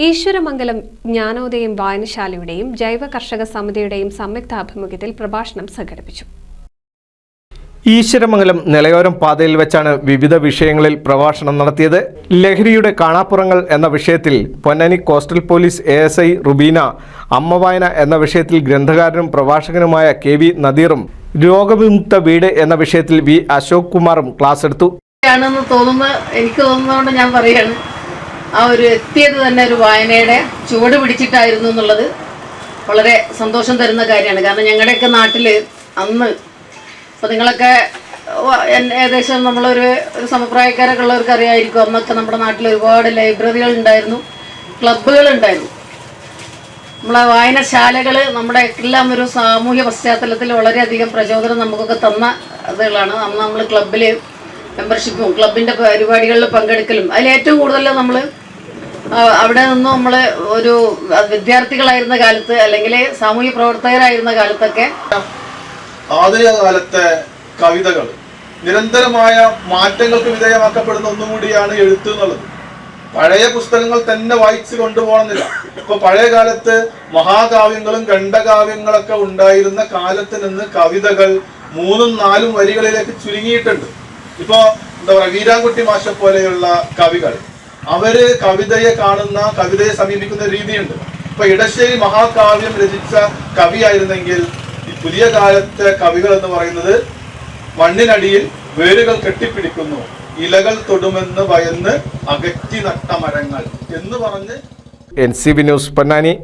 ഈശ്വരമംഗലം ജ്ഞാനോദയം വായനശാലയുടെയും ജൈവ കർഷക സമിതിയുടെയും സംയുക്താഭിമുഖ്യത്തിൽ പ്രഭാഷണം സംഘടിപ്പിച്ചു. ഈശ്വരമംഗലം നിലയോരം പാതയിൽ വെച്ചാണ് വിവിധ വിഷയങ്ങളിൽ പ്രഭാഷണം നടത്തിയത്. ലഹരിയുടെ കാണാപ്പുറങ്ങൾ എന്ന വിഷയത്തിൽ Ponnani coastal police ASI Rubeena, അമ്മവായന എന്ന വിഷയത്തിൽ ഗ്രന്ഥകാരനും പ്രഭാഷകനുമായ KV നദീറും, രോഗവിമുക്ത വീട് എന്ന വിഷയത്തിൽ V അശോക് കുമാറും ക്ലാസ് എടുത്തു. എനിക്ക് തോന്നുന്നതുകൊണ്ട് ഞാൻ പറയാണ്, ആ ഒരു എത്തിയത് തന്നെ ഒരു വായനയുടെ ചുവട് പിടിച്ചിട്ടായിരുന്നു എന്നുള്ളത് വളരെ സന്തോഷം തരുന്ന കാര്യമാണ്. കാരണം ഞങ്ങളുടെയൊക്കെ നാട്ടിൽ അന്ന്, അപ്പോൾ നിങ്ങളൊക്കെ ഏകദേശം നമ്മളൊരു സമപ്രായക്കാരൊക്കെ ഉള്ളവർക്ക് അറിയാമായിരിക്കും, അന്നൊക്കെ നമ്മുടെ നാട്ടിൽ ഒരുപാട് ലൈബ്രറികൾ ഉണ്ടായിരുന്നു, ക്ലബ്ബുകൾ ഉണ്ടായിരുന്നു. നമ്മളെ വായനശാലകൾ നമ്മുടെ എല്ലാം ഒരു സാമൂഹ്യ പശ്ചാത്തലത്തിൽ വളരെയധികം പ്രചോദനം നമുക്കൊക്കെ തന്ന അതുകളാണ്. അന്ന് നമ്മൾ ക്ലബ്ബിൽ മെമ്പർഷിപ്പും ക്ലബിൻ്റെ പരിപാടികളിൽ പങ്കെടുക്കലും അതിലേറ്റവും കൂടുതൽ നമ്മൾ അവിടെ നിന്നും നമ്മൾ ഒരു വിദ്യാർത്ഥികളായിരുന്ന കാലത്ത് അല്ലെങ്കിൽ സാമൂഹ്യ പ്രവർത്തകരായിരുന്ന കാലത്തൊക്കെ ആധുനിക കാലത്തെ കവിതകൾ നിരന്തരമായ മാറ്റങ്ങൾക്ക് വിധേയമാക്കപ്പെടുന്ന ഒന്നുകൂടിയാണ് എഴുത്ത് എന്നുള്ളത്. പഴയ പുസ്തകങ്ങൾ തന്നെ വായിച്ചു കൊണ്ടുപോകണമെന്നില്ല. ഇപ്പൊ പഴയ കാലത്ത് മഹാകാവ്യങ്ങളും ഖണ്ഡകാവ്യങ്ങളൊക്കെ ഉണ്ടായിരുന്ന കാലത്ത് നിന്ന് കവിതകൾ 3-4 വരികളിലേക്ക് ചുരുങ്ങിയിട്ടുണ്ട്. ഇപ്പൊ എന്താ പറയുക, വീരാൻകുട്ടി മാഷ പോലെയുള്ള കവികൾ, അവര് കവിതയെ സമീപിക്കുന്ന രീതിയുണ്ട്. ഇപ്പൊ ഇടശ്ശേരി മഹാകാവ്യം രചിച്ച കവിയായിരുന്നെങ്കിൽ ഈ പുതിയ കാലത്തെ കവികൾ എന്ന് പറയുന്നത് മണ്ണിനടിയിൽ വേരുകൾ കെട്ടിപ്പിടിക്കുന്നു, ഇലകൾ തൊടുമെന്ന് ഭയന്ന് അകറ്റി നട്ട മരങ്ങൾ എന്ന് പറഞ്ഞ്. NCB news Ponnani.